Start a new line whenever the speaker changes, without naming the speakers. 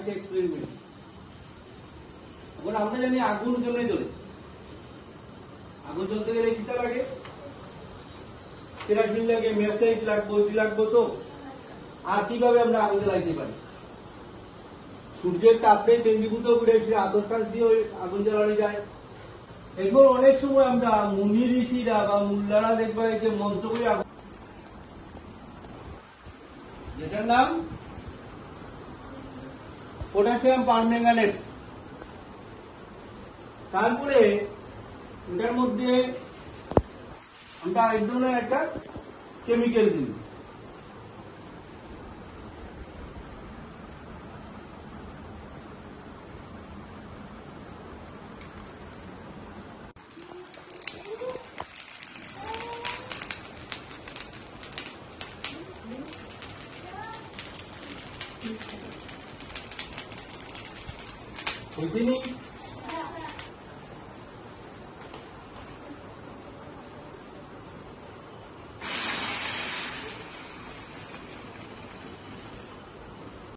দেখাচ্ছে এক্সপেরিমেন্ট। এখন আমরা জানি আগুন কেমনে জ্বলে। আগুন জ্বলতে গেলে কিটা লাগে? কেরাসিন লাগে, ম্যাচলাইট লাগবে, ওইটি লাগবে। তো আর কিভাবে আমরা আগুন জ্বালাইতে পারি? সূর্যের তাপে কেন্দ্রীভূত করে আতস কাজ দিয়ে আগুন জ্বালানো যায়। এরপর অনেক সময় আমরা মুনি ঋষিরা বা মুল্লারা দেখবা যে মন্ত্র করে আগুন, যেটার নাম পটাশিয়াম পারম্যাঙ্গানেট। তারপরে এটার মধ্যে আমরা এক ধরনের একটা কেমিক্যাল দিই। বুঝিনি